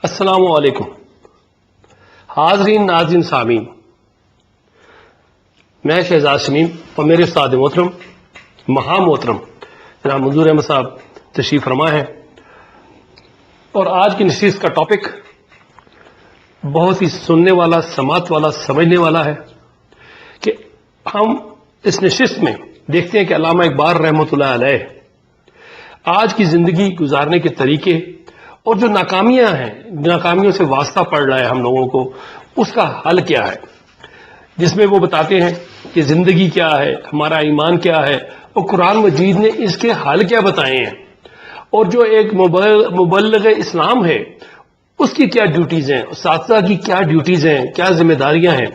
السلام علیکم حاضرین ناظرین سامعین، میں شہزاد شمیم اور میرے استاد محترم مہا محترم جناب منظور احمد صاحب تشریف فرما ہے، اور آج کی نشست کا ٹاپک بہت ہی سننے والا، سماعت والا، سمجھنے والا ہے کہ ہم اس نشست میں دیکھتے ہیں کہ علامہ اقبال رحمۃ اللہ علیہ آج کی زندگی گزارنے کے طریقے اور جو ناکامیاں ہیں، ناکامیوں سے واسطہ پڑ رہا ہے ہم لوگوں کو، اس کا حل کیا ہے، جس میں وہ بتاتے ہیں کہ زندگی کیا ہے، ہمارا ایمان کیا ہے، اور قرآن مجید نے اس کے حل کیا بتائے ہیں، اور جو ایک مبلغ اسلام ہے اس کی کیا ڈیوٹیز ہیں، اساتذہ کی کیا ڈیوٹیز ہیں، کیا ذمہ داریاں ہیں،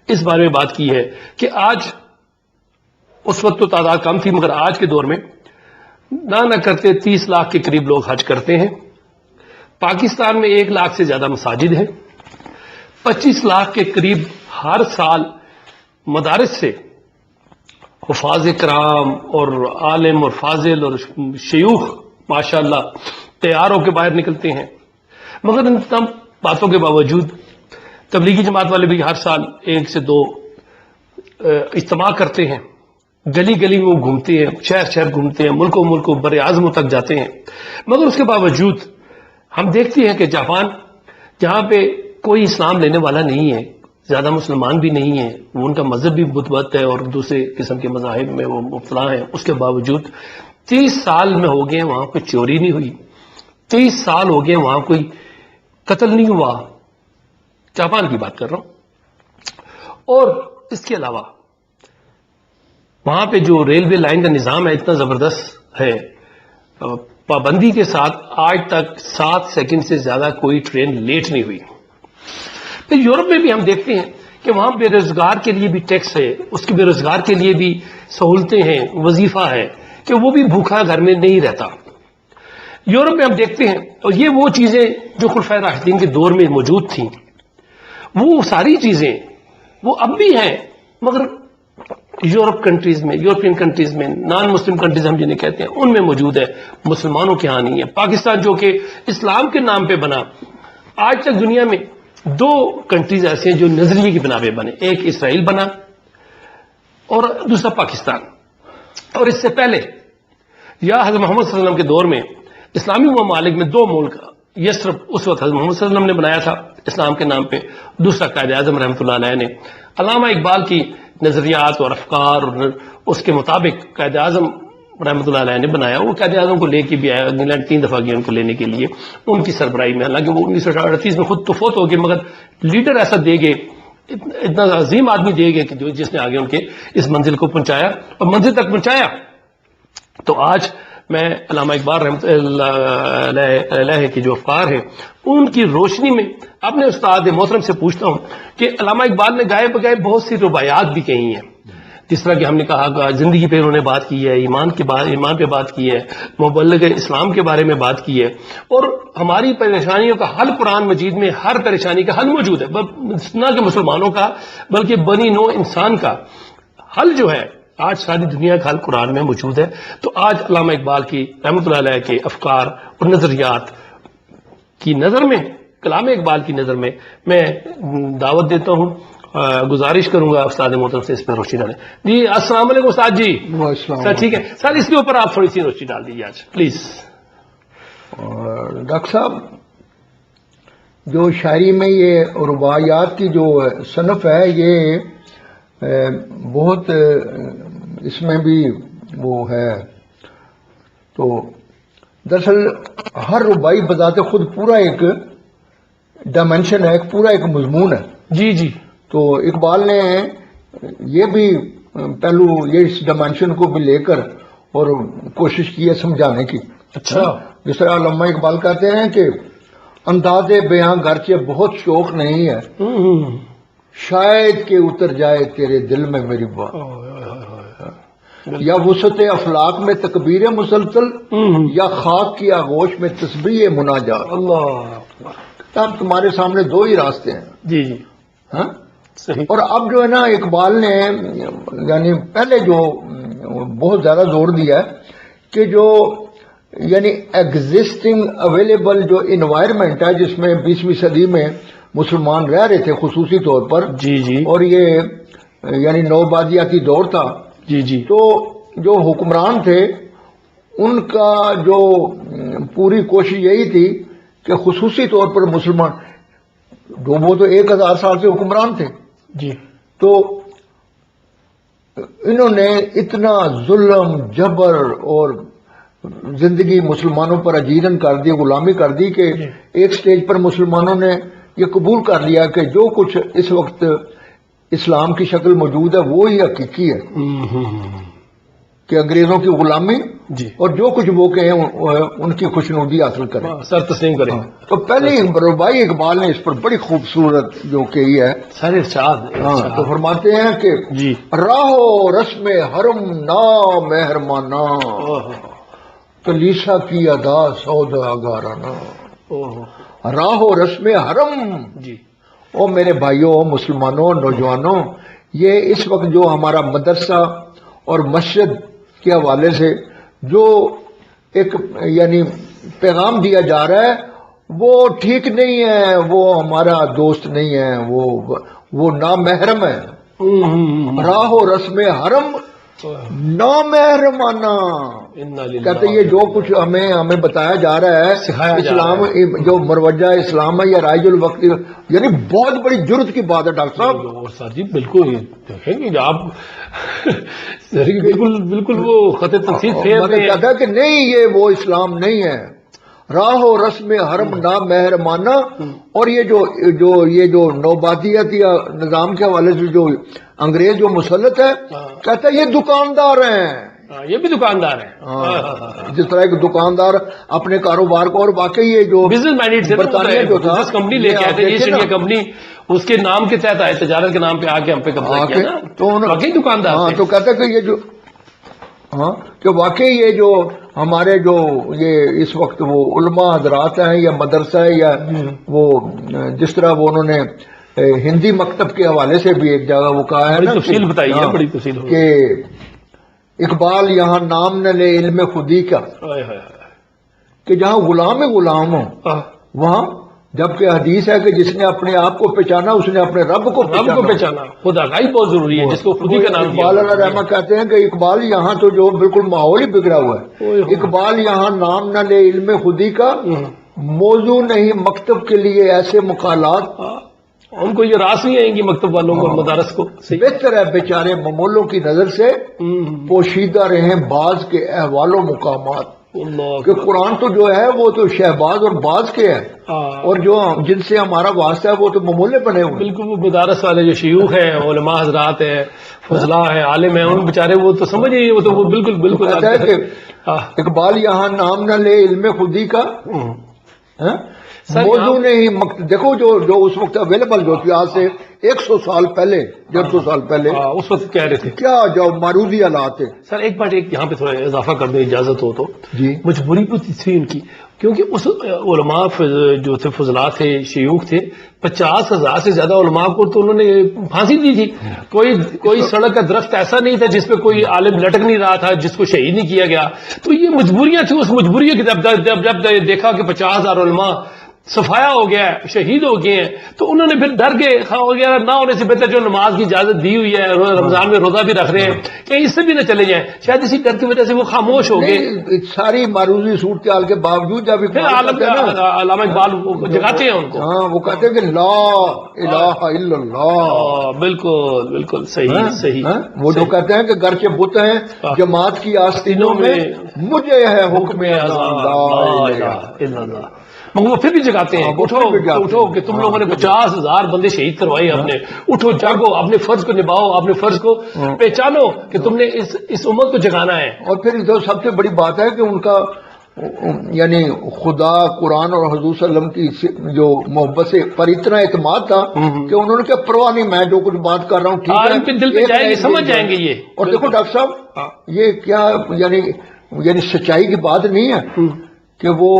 اس بارے میں بات کی ہے کہ آج، اس وقت تو تعداد کم تھی مگر آج کے دور میں نہ کرتے 30 لاکھ کے قریب لوگ حج کرتے ہیں۔ پاکستان میں 1 لاکھ سے زیادہ مساجد ہیں، 25 لاکھ کے قریب ہر سال مدارس سے حفاظ کرام اور عالم اور فاضل اور شیوخ ماشاءاللہ تیار ہو کے باہر نکلتے ہیں، مگر ان تمام باتوں کے باوجود تبلیغی جماعت والے بھی ہر سال 1 سے 2 اجتماع کرتے ہیں، گلی گلی میں وہ گھومتے ہیں، شہر شہر گھومتے ہیں، ملکوں ملکوں بر اعظموں تک جاتے ہیں، مگر اس کے باوجود ہم دیکھتے ہیں کہ جاپان، جہاں پہ کوئی اسلام لینے والا نہیں ہے، زیادہ مسلمان بھی نہیں ہیں، وہ ان کا مذہب بھی بت بت ہے اور دوسرے قسم کے مذاہب میں وہ مبتلا ہیں، اس کے باوجود 30 سال میں ہو گئے وہاں کوئی چوری نہیں ہوئی، 30 سال ہو گئے وہاں کوئی قتل نہیں ہوا، جاپان کی بات کر رہا ہوں۔ اور اس کے علاوہ وہاں پہ جو ریلوے لائن کا نظام ہے اتنا زبردست ہے، پابندی کے ساتھ آج تک 7 سیکنڈ سے زیادہ کوئی ٹرین لیٹ نہیں ہوئی۔ پھر یورپ میں بھی ہم دیکھتے ہیں کہ وہاں بے روزگار کے لیے بھی ٹیکس ہے، اس کے بے روزگار کے لیے بھی سہولتیں ہیں، وظیفہ ہے کہ وہ بھی بھوکا گھر میں نہیں رہتا۔ یورپ میں ہم دیکھتے ہیں، اور یہ وہ چیزیں جو خلفائے راشدین کے دور میں موجود تھیں، وہ ساری چیزیں وہ اب بھی ہیں، مگر یورپ کنٹریز میں، یورپین کنٹریز میں، نان مسلم کنٹریز ہم جنہیں کہتے ہیں، ان میں موجود ہے، مسلمانوں کے ہاں نہیں ہے۔ پاکستان جو کہ اسلام کے نام پہ بنا، آج تک دنیا میں 2 کنٹریز ایسے ہیں جو نظریے کی بنا پہ بنے، ایک اسرائیل بنا اور دوسرا پاکستان۔ اور اس سے پہلے یا حضرت محمد صلی اللہ علیہ وسلم کے دور میں اسلامی ممالک میں 2 ملک، یسرب اس وقت حضرت محمد صلی اللہ علیہ وسلم نے بنایا تھا اسلام کے نام پہ، دوسرا قائد اعظم رحمۃ اللہ علیہ نے۔ علامہ اقبال کی نظریات اور افکار اور اس کے مطابق قائد اعظم رحمۃ اللہ علیہ نے بنایا، وہ قائد اعظم کو لے کے بھی آیا، انگلینڈ 3 دفعہ گیا ان کو لینے کے لیے، ان کی سربراہی میں، حالانکہ وہ 1938 میں خود تو فوت ہو گئے، مگر لیڈر ایسا دے گئے، اتنا عظیم آدمی دے گئے کہ جس نے آگے ان کے اس منزل کو پہنچایا اور منزل تک پہنچایا۔ تو آج میں علامہ اقبال رحمۃ اللہ علیہ کے جو افکار ہیں ان کی روشنی میں اپنے استاد محترم سے پوچھتا ہوں کہ علامہ اقبال نے گائے بگائے بہت سی رباعیات بھی کہی ہیں، جس طرح کہ ہم نے کہا زندگی پہ انہوں نے بات کی ہے، ایمان پہ بات کی ہے، مبلغ اسلام کے بارے میں بات کی ہے، اور ہماری پریشانیوں کا حل قرآن مجید میں ہر پریشانی کا حل موجود ہے، نہ کہ مسلمانوں کا بلکہ بنی نوع انسان کا حل جو ہے آج ساری دنیا کا حل قرآن میں موجود ہے۔ تو آج علامہ اقبال کی رحمۃ اللہ علیہ کے افکار اور نظریات کی نظر میں، کلام اقبال کی نظر میں میں دعوت دیتا ہوں، گزارش کروں گا استاد محترم سے اس پہ روشنی ڈالیں۔ جی السلام علیکم استاد جی۔ سر ٹھیک ہے سر، اس کے اوپر آپ تھوڑی سی روشنی ڈال دیجیے آج پلیز۔ ڈاکٹر صاحب، جو شاعری میں یہ رباعیات کی جو صنف ہے، یہ بہت اس میں بھی وہ ہے، تو دراصل ہر رباعی بذات خود پورا ایک ڈائمینشن ہے، پورا ایک مضمون ہے۔ جی جی، تو اقبال نے یہ بھی پہلو، یہ اس ڈائمینشن کو بھی لے کر اور کوشش کی ہے سمجھانے کی۔ اچھا، جس طرح علامہ اقبال کہتے ہیں کہ انداز بیاں گرچہ بہت شوق نہیں ہے، شاید کہ اتر جائے تیرے دل میں میری بات، یا وسعت افلاق میں تکبیر مسلسل، یا خاک کی آغوش میں تسبیح مناجات۔ اللہ، اب تمہارے سامنے 2 ہی راستے ہیں۔ جی جی، ہاں، صحیح۔ اور اب جو ہے نا، اقبال نے یعنی پہلے جو بہت زیادہ زور دیا ہے کہ جو یعنی ایگزسٹنگ اویلیبل جو انوائرمنٹ ہے جس میں 20ویں صدی میں مسلمان رہ رہے تھے خصوصی طور پر، جی جی اور یہ یعنی نوبادیاتی دور تھا، جی جی تو جو حکمران تھے ان کا جو پوری کوشش یہی تھی کہ خصوصی طور پر مسلمان، وہ تو 1000 سال سے حکمران تھے، جی تو انہوں نے اتنا ظلم جبر اور زندگی مسلمانوں پر اجیرن کر دی، غلامی کر دی کہ ایک سٹیج پر مسلمانوں نے یہ قبول کر لیا کہ جو کچھ اس وقت اسلام کی شکل موجود ہے وہی حقیقی ہے، کہ انگریزوں کی غلامی جی اور جو کچھ وہ کہیں ان کی خوشنودی حاصل کریں، سر تسلیم کریں. تو پہلے رباعی اقبال نے اس پر بڑی خوبصورت جو کہی ہے، سر ارشاد تو فرماتے ہیں کہ جی راہو رسم حرم نا مہرمانہ کلیسا کی ادا سوداگارانہ، راہو رسم حرم. جی او میرے بھائیوں، مسلمانوں، نوجوانوں، یہ اس وقت جو ہمارا مدرسہ اور مسجد کے حوالے سے جو ایک یعنی پیغام دیا جا رہا ہے وہ ٹھیک نہیں ہے، وہ ہمارا دوست نہیں ہے، وہ نامحرم ہے. راہ و رسم حرم نامحرمانہ، کہتے یہ جو کچھ ہمیں بتایا جا رہا ہے اسلام جو مروجہ اسلام ہے یا رائج الوقت، یعنی بہت بڑی جرت کی بات ہے ڈاکٹر صاحب. جی بالکل دیکھیں گے آپ بالکل بالکل وہ خط تنصیب پھیر رہے ہیں. کہتا ہے کہ نہیں یہ وہ اسلام نہیں ہے، راہ و رسم حرم نامحرمانہ. اور یہ جو نوبادیت یا نظام کے حوالے سے جو انگریز جو مسلط ہے، کہتا ہے یہ دکاندار ہیں، یہ بھی دکاندار ہیں. جس طرح ایک دکاندار اپنے کاروبار کو، اور واقعی یہ جو بزنس مائنڈیڈ سے برطانیہ جو تھا کمپنی لے کے آئے تھے، ایسٹ انڈیا کمپنی، اس کے نام کے تحت آئے، تجارت کے نام پہ آ کے ہم پہ قبضہ کیا نا، تو واقعی دکاندار تھے. تو کہتا ہے کہ یہ جو کہ واقعی یہ جو ہمارے جو یہ اس وقت وہ علماء حضرات ہیں یا مدرسہ ہے یا وہ جس طرح وہ انہوں نے ہندی مکتب کے حوالے سے بھی ایک جگہ وہ کہا ہے نا، تفصیل بتائیے، بڑی تفصیل کہ اقبال یہاں نام نہ لے علم خودی کا، کہ جہاں غلام غلام ہو وہاں، جبکہ حدیث ہے کہ جس نے اپنے آپ کو پہچانا اس نے اپنے رب کو پہچانا. خدا گاہی بہت ضروری ہے، جس کو خودی کا نام اقبال علیہ رحمہ کہتے ہیں کہ اقبال یہاں تو جو بالکل ماحول ہی بگڑا ہوا ہے، اقبال یہاں نام نہ لے علم خودی کا، موضوع نہیں مکتب کے لیے ایسے مقالات، ان کو یہ راس نہیں آئیں گی مکتب والوں کو، مدارس کو. بہتر ہے بیچارے ممولوں کی نظر سے پوشیدہ رہیں بعض کے احوال و مقامات. کہ قرآن تو جو ہے وہ تو شہباز اور باز کے ہے، اور جو جن سے ہمارا واسطہ ہے وہ تو ممولے بنے ہوئے. بالکل وہ مدارس والے جو شیوخ ہیں، علماء حضرات ہیں، فضلاء ہیں، عالم ہیں، ان بیچارے وہ تو سمجھ ہی، وہ تو وہ بالکل کہتا ہے کہ اقبال یہاں نام نہ لے علم خودی کا، موضوع نے ہی دیکھو جو اس وقت اویلیبل جو تھی، آج سے 100 سال پہلے 150 سال پہلے اس وقت کہہ رہے تھے کیا جو معروضی حالات ہیں. سر ایک بات یہاں پہ تھوڑا اضافہ کر دیں اجازت ہو تو. جی مجبوری تھی ان کی، کیونکہ اس علماء جو تھے، فضلاء تھے، شیوخ تھے، 50,000 سے زیادہ علماء کو تو انہوں نے پھانسی دی تھی. کوئی سڑک کا درخت ایسا نہیں تھا جس پہ کوئی عالم لٹک نہیں رہا تھا، جس کو شہید نہیں کیا گیا. تو یہ مجبوریاں تھیں. اس مجبوریوں کی جب دیکھا کہ 50,000 علماء صفایا ہو گیا ہے، شہید ہو گئے ہیں، تو انہوں نے پھر ڈر کے وغیرہ نہ ہونے سے بہتر جو نماز کی اجازت دی ہوئی ہے، رمضان میں روزہ بھی رکھ رہے ہیں، کہیں اس سے بھی نہ چلے جائیں، شاید اسی ڈر کی وجہ سے وہ خاموش ہو گئے. ساری معروضی صورتحال کے باوجود جب علامہ اقبال جگاتے ہیں ان کو، وہ کہتے ہیں کہ لا الہ الا اللہ. بالکل بالکل صحیح. وہ جو کہتے ہیں کہ گرچہ بت ہیں جماعت کی آستینوں میں، مجھے ہے حکم اذان لا الہ الا اللہ. مگر وہ پھر بھی جگاتے ہیں، اٹھو کہ تم لوگوں نے 50,000 بندے شہید کروائے، اپنے اٹھو جاگو، اپنے فرض کو نبھاؤ، اپنے فرض کو پہچانو کہ تم نے اس امت کو جگانا ہے. اور پھر جو سب سے بڑی بات ہے کہ ان کا یعنی خدا، قرآن اور حضور صلی اللہ علیہ وسلم کی جو محبت سے پر اتنا اعتماد تھا کہ انہوں نے کیا پرواہ نہیں، میں جو کچھ بات کر رہا ہوں ٹھیک ہے، دل پہ جائے گی، سمجھ جائیں گے یہ. اور دیکھو ڈاکٹر صاحب یہ کیا یعنی سچائی کی بات نہیں ہے کہ وہ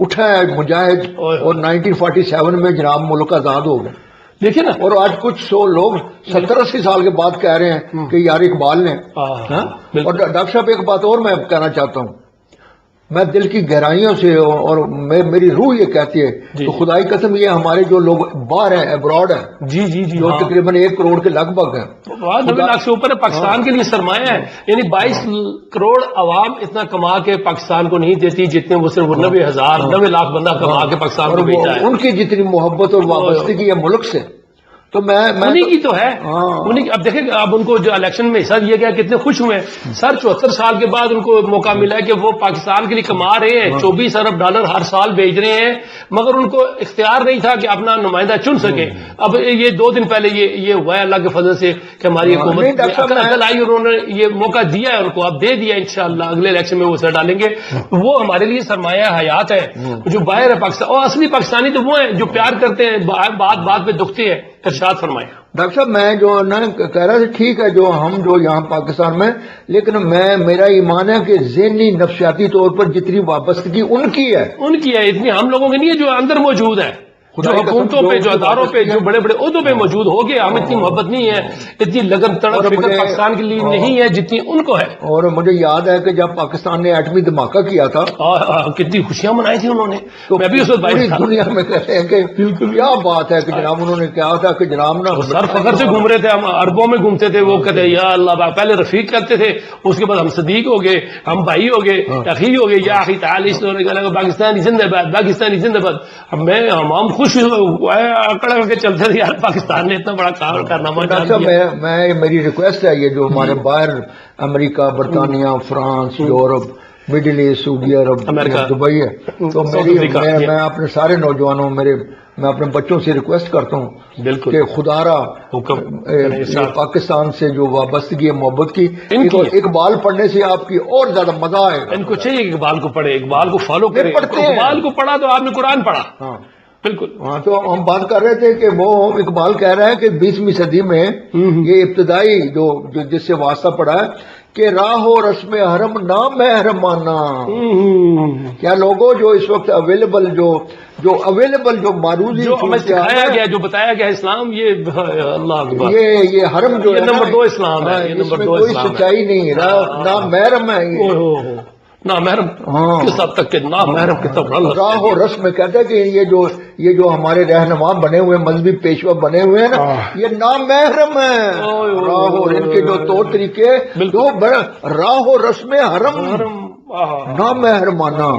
اٹھا ہے مجاہد اور 1947 میں جناب ملک آزاد ہو گئے. دیکھیں نا، اور آج کچھ 100 لوگ 70-80 سال کے بعد کہہ رہے ہیں کہ یار اقبال نے. اور ڈاکٹر صاحب ایک بات اور میں کہنا چاہتا ہوں میں دل کی گہرائیوں سے اور میری روح یہ کہتی ہے تو خدائی قسم یہ ہمارے جو لوگ باہر ہیں ابراڈ ہیں جی جی جی جو تقریباً 1 کروڑ کے لگ بھگ ہیں 90 لاکھ سے اوپر ہے پاکستان کے لیے سرمایہ ہے یعنی 22 کروڑ عوام اتنا کما کے پاکستان کو نہیں دیتی جتنے وہ صرف 90 لاکھ بندہ کما کے پاکستان کو بھیجا ہے ان کی جتنی محبت اور وابستگی ہے ملک سے تو میں انہی کی تو ہے انہی کی اب دیکھیں اب ان کو جو الیکشن میں حصہ دیا گیا کتنے خوش ہوئے ہیں سر 74 سال کے بعد ان کو موقع ملا ہے کہ وہ پاکستان کے لیے کما رہے ہیں 24 ارب ڈالر ہر سال بھیج رہے ہیں مگر ان کو اختیار نہیں تھا کہ اپنا نمائندہ چن سکے اب یہ 2 دن پہلے یہ ہوا ہے اللہ کے فضل سے کہ ہماری حکومت عقل آئی اور انہوں نے یہ موقع دیا ہے ان کو اب دے دیا انشاءاللہ اگلے الیکشن میں وہ سر ڈالیں گے وہ ہمارے لیے سرمایہ حیات ہے جو باہر ہے پاکستان اور اصلی پاکستانی تو وہ ہیں جو پیار کرتے ہیں بات بات پہ دکھتے ہیں ارشاد فرمائیں ڈاکٹر صاحب میں جو کہہ رہا تھا ٹھیک ہے جو ہم جو یہاں پاکستان میں لیکن میرا ایمان ہے کہ ذہنی نفسیاتی طور پر جتنی وابستگی ان کی ہے اتنی ہم لوگوں کی نہیں ہے جو اندر موجود ہے جو حکومتوں پہ جو اداروں پہ جو بڑے بڑے عہدوں پہ موجود ہو گئے ہمیں اتنی محبت نہیں ہے اتنی لگن تڑپ فکر پاکستان کے لیے نہیں ہے جتنی ان کو ہے اور مجھے یاد ہے کہ جب پاکستان نے ایٹمی دھماکہ کیا تھا کتنی خوشیاں منائی تھی انہوں نے تو میں بھی اس وقت پوری دنیا میں کہتے ہیں کہ کیا بات ہے کہ جناب انہوں نے کہا تھا کہ جناب نا سر فخر سے گھوم رہے تھے ہم عربوں میں گھومتے تھے وہ کہتے یا اللہ پہلے رفیق کرتے تھے اس کے بعد ہم صدیق ہو گئے ہم بھائی ہو گئے اخی ہو گئے یا اخی تعالی پاکستانی زندہ باد پاکستانی زندہ باد ہم خوش اکڑ کے چلتے تھے یار پاکستان نے اتنا بڑا کام کرنا میں میری ریکویسٹ ہے یہ جو ہمارے باہر امریکہ برطانیہ فرانس یورپ مڈل ایسٹ سعودی عرب دبئی ہے تو میں اپنے سارے نوجوانوں میں اپنے بچوں سے ریکویسٹ کرتا ہوں بالکل کہ خدا را پاکستان سے جو وابستگی ہے محبت کی اقبال پڑھنے سے آپ کی اور زیادہ مزہ آئے گا ان کو چاہیے کہ اقبال کو پڑھے اقبال کو فالو کرے اقبال کو پڑھا تو آپ نے قرآن پڑھا بالکل ہاں تو ہم بات کر رہے تھے کہ وہ اقبال کہہ رہا ہے کہ 20ویں صدی میں یہ ابتدائی جو جس سے واسطہ پڑا ہے کہ راہ و رسم حرم نامحرمانہ کیا لوگوں جو اس وقت اویلیبل جو معروضی جو ہمیں سکھایا گیا جو بتایا گیا اسلام یہ اللہ اکبر یہ حرم جو ہے نمبر 2 اسلام ہے اس میں کوئی سچائی نہیں نامحرم ہے یہ نامحرم کس حد تک کہ نامحرم کتنا راہ و رسم میں کہتے ہیں کہ یہ جو ہمارے رہنما بنے ہوئے مذہبی پیشوا بنے ہوئے ہیں نا یہ نامحرم ہے راہ و ان کے جو طور طریقے راہ و رسم حرم نامحرمانہ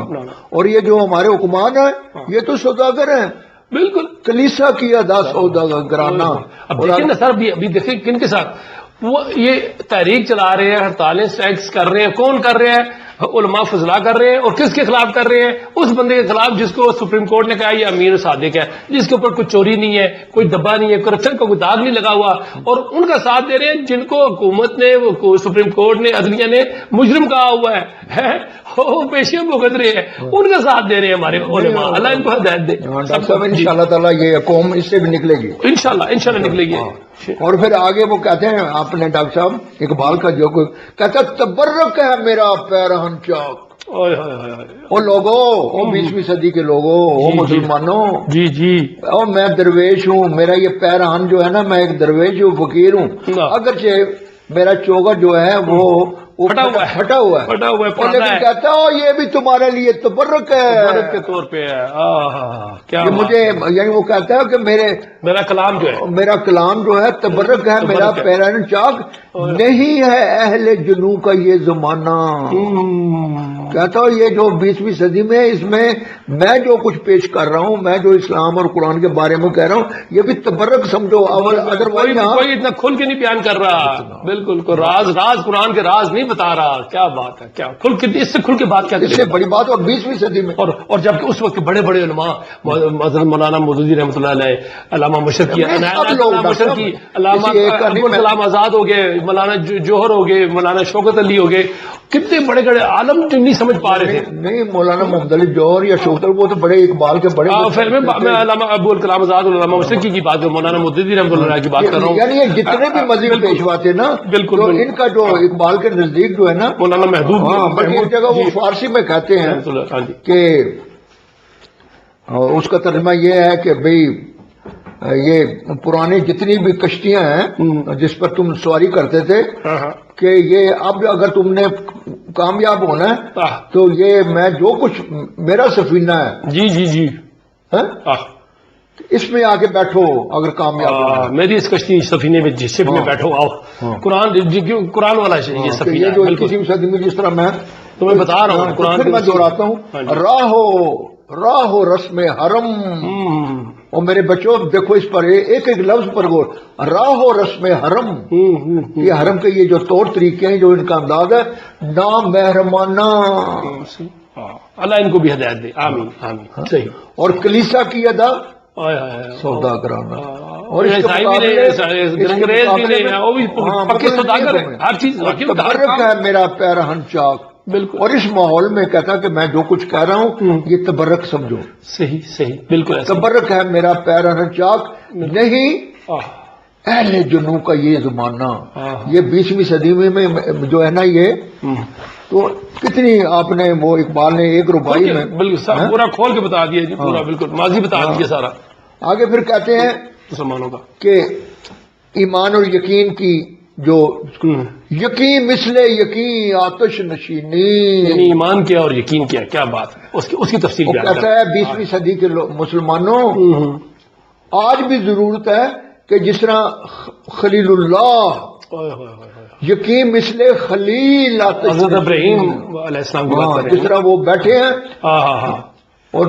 اور یہ جو ہمارے حکمان ہیں یہ تو سوداگر ہیں بالکل کلیسا کی ادا سوداگرانہ اب دیکھیں نا سر ابھی دیکھیں کن کے ساتھ وہ یہ تحریک چلا رہے ہیں ہڑتالیں اسٹرائکس کر رہے ہیں کون کر رہے ہیں علماء فضلا کر رہے ہیں اور کس کے خلاف کر رہے ہیں اس بندے کے خلاف جس کو سپریم کورٹ نے کہا یہ امیر صادق ہے جس کے اوپر کوئی چوری نہیں ہے کوئی دبا نہیں ہے کرپشن کا کوئی داغ نہیں لگا ہوا اور ان کا ساتھ دے رہے ہیں جن کو حکومت نے سپریم کورٹ نے عدلیہ نے مجرم کہا ہوا ہے وہ پیشیاں بھگت رہے ہیں ان کا ساتھ دے رہے ہیں ہمارے علماء اللہ ان کو ہدایت دے انشاءاللہ تعالی یہ قوم اس سے بھی نکلے گی انشاءاللہ نکلے گی اور پھر آگے وہ کہتے ہیں آپ نے ڈاکٹر صاحب اقبال کا جو کوئی کہتا تبرک ہے میرا پیرہن چاک او لوگوں او 20ویں صدی کے لوگوں او مسلمانوں جی او میں درویش ہوں میرا یہ پیرہن جو ہے نا میں ایک درویش ہوں فقیر ہوں اگرچہ میرا چوگر جو ہے وہ پھٹا ہوا ہے لیکن کہتا ہو یہ بھی تمہارے لیے تبرک ہے کے طور پہ کیا مجھے یعنی وہ کہتا ہے کہ میرا کلام جو ہے تبرک ہے میرا پیرہن چاک نہیں ہے اہل جنو کا یہ زمانہ کہتا ہوں یہ جو 20ویں صدی میں اس میں جو کچھ پیش کر رہا ہوں میں جو اسلام اور قرآن کے بارے میں کہہ رہا ہوں یہ بھی تبرک سمجھو اگر کوئی اتنا کھل کے نہیں بیان کر رہا بالکل کوئی راز قرآن کے راز نہیں بتا رہا کیا بات ہے کیا اس سے کھل کے بات کیا اس سے بڑی بات اور 20ویں صدی میں اور جبکہ اس وقت بڑے بڑے علماء حضرت مولانا مودودی رحمۃ اللہ علیہ علامہ مشرقی علامہ کلام آزاد ہو گئے مولانا جوہر ہو گئے مولانا شوکت علی ہو گئے کتنے بڑے بڑے عالم نہیں سمجھ پا رہے تھے نہیں مولانا محمد علی جوہر یا شوکت وہ تو بڑے اقبال کے بڑے میں علامہ ابو الکلام آزاد اور علامہ مشرقی کی بات مولانا مودودی رحمۃ اللہ کی بات کر رہا ہوں یعنی یہ جتنے بھی مذہبی پیشوا تھے نا بالکل ان کا جو اقبال کے نزدیک جو ہے نا مولانا محدود ایک جگہ وہ فارسی میں کہتے ہیں کہ اس کا ترجمہ یہ ہے کہ بھئی یہ پرانی جتنی بھی کشتیاں ہیں جس پر تم سواری کرتے تھے کہ یہ اب اگر تم نے کامیاب ہونا ہے آہ، تو یہ میں جو کچھ میرا سفینہ ہے جی جی جی ہاں، آہ، اس میں آ کے بیٹھو اگر کامیاب ہونا ہے۔ میری اس کشتی سفینے میں جس شپ میں ہاں۔ بیٹھو آؤ ہاں۔ قرآن قرآن والا ہے یہ کہ سفینہ یہ ہے، جو بالکل 21ویں صدی میں جس طرح میں تو میں بتا رہا ہوں تو قرآن پھر کے میں دہراتا ہوں ہاں جی۔ راہو رسم حرم، اور میرے بچوں دیکھو اس پر ایک ایک لفظ پر غور، راہو رسم حرم، یہ حرم کے یہ جو طور طریقے ہیں جو ان کا انداز ہے نام محرمانہ، اللہ ان کو بھی ہدایت دے، آمین آمین، صحیح، اور کلیسا کی ادا آئے آئے آئے، سودا کرانا، اور اس کے عیسائی بھی مقابلے- نہیں اس کے انگریز بھی مقابلے نہیں میں- وہ بھی ہاں، پکے مطلب سوداگر یہ ہیں، ہر چیز واقعی میں ہر تبرک کام- ہے میرا پیرہن چاک، بالکل اور اس ماحول میں کہتا کہ میں جو کچھ کہہ رہا ہوں یہ تبرک سمجھو، صحیح صحیح بالکل ایسا تبرک ہے میرا پیرہن چاک، نہیں آہ، اہل جنو کا یہ زمانہ، ہاں۔ یہ 20ویں صدی میں جو ہے نا یہ تو کتنی آپ نے وہ اقبال نے ایک ربائی میں بالکل سب پورا کھول کے بتا دیا جی، پورا ہاں۔ بالکل ماضی بتا دیا سارا آگے پھر کہتے ہیں مسلمانوں کا، کہ ایمان اور یقین کی جو یقین مثل یقین آتش نشینی، یعنی ایمان کیا اور یقین کیا، کیا بات ہے اس کی تفصیل وہ بیان کہتا کریں۔ ہے 20ویں صدی کے مسلمانوں آج بھی ضرورت ہے کہ جس طرح خلیل اللہ اوئے ہوئے ہوئے ہوئے۔ یقین مثل خلیل آتش حضرت نشین، ابراہیم علیہ السلام کی بات ہاں، کر رہے جس ہیں طرح وہ بیٹھے ہیں ہاں ہاں ہاں، اور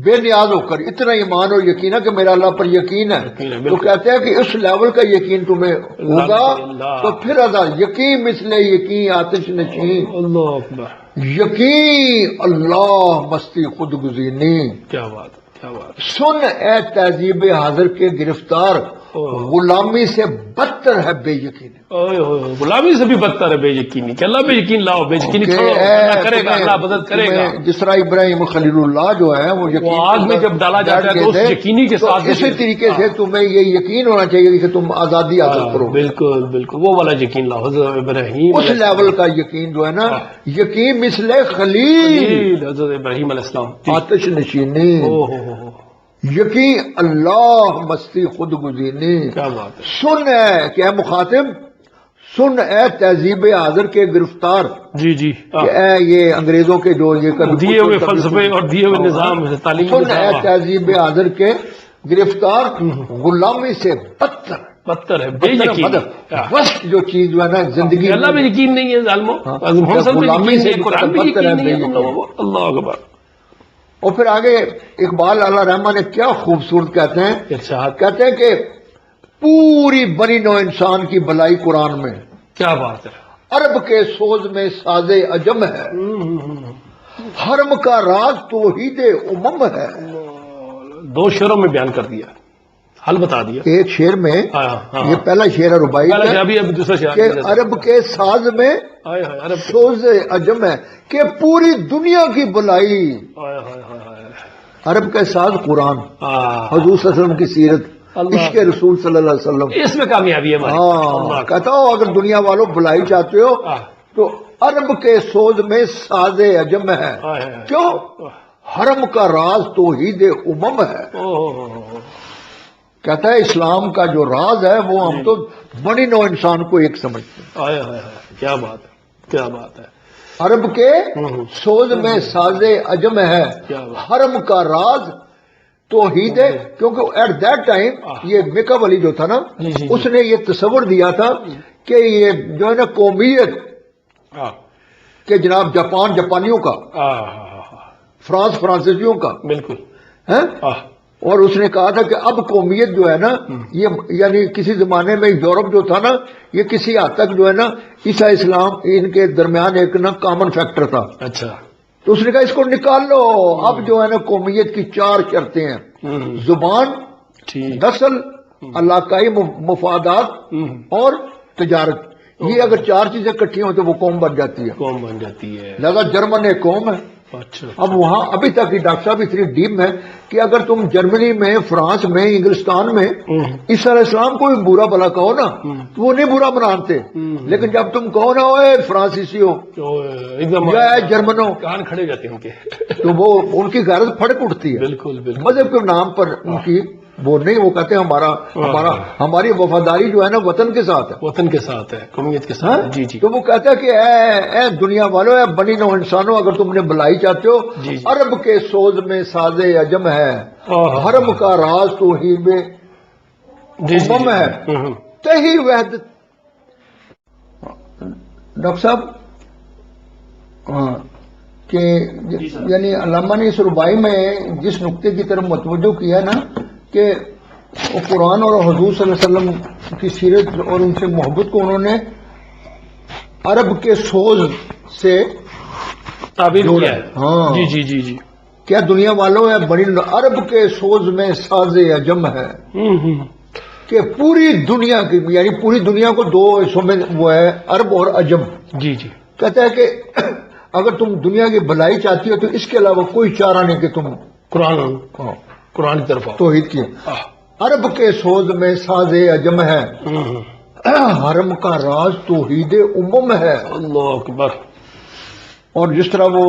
بے نیاز ہو کر اتنا ایمان اور یقین ہے کہ میرا اللہ پر یقین ہے، یقین ہے، تو بالکل۔ کہتے ہیں کہ اس لیول کا یقین تمہیں ہوگا اللہ۔ تو پھر ادا یقین مثل یقین آتش نشین، اللہ اکبر، یقین اللہ مستی خود گزینی، کیا بات ہے، کیا بات ہے، سن اے تہذیب حاضر کے گرفتار غلامی سے بدتر ہے بے یقینی، اوئے ہوئے ہوئے، غلامی سے بھی بدتر ہے بے یقینی، کہ اللہ بے یقین لاؤ، بے یقینی کہ چھوڑو، اے اللہ کرے گا، اللہ مدد کرے گا۔ تمہیں جس طرح ابراہیم خلیل اللہ جو ہے وہ یقین وہ آگ میں جب ڈالا جاتا ہے تو اس یقینی کے ساتھ اسی طریقے سے تمہیں یہ یقین ہونا چاہیے کہ تم آزادی حاصل کرو، بالکل بالکل وہ والا یقین لاؤ، حضرت ابراہیم اس لیول کا یقین جو ہے نا، یقین مثل خلیل حضرت ابراہیم علیہ السلام، آتش نشینی، او ہو یقین اللہ مستی خود گزینی، کیا بات ہے، سن ہے کہ اے مخاطب، سن اے تہذیب حاضر کے گرفتار، جی جی، کہ اے یہ انگریزوں کے جو یہ کبھی دیے ہوئے فلسفے اور دیے ہوئے نظام تعلیمی سن اے نظام تہذیب حاضر کے گرفتار غلامی سے بدتر بدتر ہے بے یقین، وسط جو چیز جو ہے نا زندگی اللہ میں میں یقین نہیں ہے ظالموں، ہاں۔ محمد صلی اللہ غلامی علیہ سے وسلم قرآن میں بدتر ہے یقین نہیں ہے بے تم لوگوں کو، اللہ اکبر، اور پھر آگے اقبال اللہ رحمٰن نے کیا خوبصورت کہتے ہیں، ارشاد، کہتے ہیں کہ پوری بنی نو انسان کی بلائی قرآن میں، کیا بات ہے، عرب کے سوز میں ساز عجم ہے، حرم کا راز توحید امم ہے، دو شعروں میں بیان کر دیا، حل بتا دیا، ایک شعر میں ہاں ہاں، یہ پہلا شعر ہے ربائی پہلا کا شعر ابھی دوسرا شعر کہ عرب کے ساز میں آئے ہائے عرب سوز عجم ہے، کہ پوری دنیا کی بلائی، آئے ہائے ہائے ہائے، عرب کا ساز قرآن، ہاں، حضور صلی اللہ علیہ وسلم کی سیرت، اللہ، عشق رسول صلی اللہ علیہ وسلم، اس میں کامیابی ہے ہماری، ہاں اللہ کہتا ہوں اگر دنیا والوں بلائی چاہتے ہو ہاں، تو عرب کے سوز میں ساز عجم ہے، آئے ہائے، کیوں؟ حرم کا راز توحید امم ہے، اوہ، کہتا ہے اسلام کا جو راز ہے وہ ہم تو بنی نو انسان کو ایک سمجھتے ہیں، آئے ہائے ہائے، کیا بات ہے، کیا بات ہے، عرب کے سوز میں ساز عجم ہے، کیا بات، حرم کا راز توحید ہے، کیونکہ ایٹ دیٹ ٹائم یہ میکا ولی جو تھا نا جی جی، اس نے یہ تصور دیا تھا کہ یہ جو ہے نا قومیت ہاں کہ جناب جاپان جاپانیوں کا، فرانس فرانسیسیوں کا بالکل، ہے، اور اس نے کہا تھا کہ اب قومیت جو ہے نا یہ یعنی کسی زمانے میں یورپ جو تھا نا یہ کسی حد تک جو ہے نا عیسائی اسلام ان کے درمیان ایک نا کامن فیکٹر تھا، اچھا، تو اس نے کہا اس کو نکال لو، اب جو ہے نا قومیت کی 4 شرطیں ہیں، زبان، ٹھیک، نسل، علاقائی مفادات اور تجارت، یہ اگر 4 چیزیں اکٹھی ہوں تو وہ قوم بن جاتی ہے، قوم بن جاتی ہے، لہذا جرمن ایک قوم ہے، اچھا، اب وہاں ابھی تک یہ ڈاکٹر صاحب اتنی ڈیپ ہے کہ اگر تم جرمنی میں، فرانس میں، انگلستان میں عیسیٰ علیہ السلام کو بھی برا بلا کہو نا تو وہ نہیں برا مناتے، لیکن جب تم کہو نا اے فرانسیسی ہو ایک دم یا اے جرمن ہو کان کھڑے جاتے ہیں ان کے، تو وہ ان کی غیرت پھڑک اٹھتی ہے، بالکل بالکل، مذہب کے نام پر ان کی وہ نہیں، وہ کہتے ہیں ہماری وفاداری جو ہے نا وطن کے ساتھ ہے. وطن کے ساتھ ہے، قومیت کے ہاں؟ ساتھ. جی جی. تو وہ کہتا ہے کہ اے دنیا والوں، اے بنی نوع انسانوں، اگر تم نے بھلائی چاہتے ہو، جی جی. عرب کے سوز میں ساز عجم ہے، آہ. حرم کا راز توحید میں جی جی. امم ہے، تہی وحدت. ڈاکٹر صاحب کہ یعنی علامہ نے اس ربائی میں جس نقطے کی طرف متوجہ کیا نا کہ وہ قرآن اور حضور صلی اللہ علیہ وسلم کی سیرت اور ان سے محبت کو انہوں نے عرب کے سوز سے تعبیر کیا ہے. ہاں جی جی جی جی. کیا دنیا والوں ہے بڑی عرب کے سوز میں ساز عجم ہے کہ پوری دنیا کی یعنی پوری دنیا کو دو حصوں میں وہ ہے عرب اور عجم. جی جی. کہتا ہے کہ اگر تم دنیا کی بھلائی چاہتی ہو تو اس کے علاوہ کوئی چارہ نہیں کہ تم قرآن کی طرف آؤ. توحید کی. عرب کے سوز میں ساز عجم ہے، حرم کا راز توحید امم ہے. اللہ اکبر. اور جس طرح وہ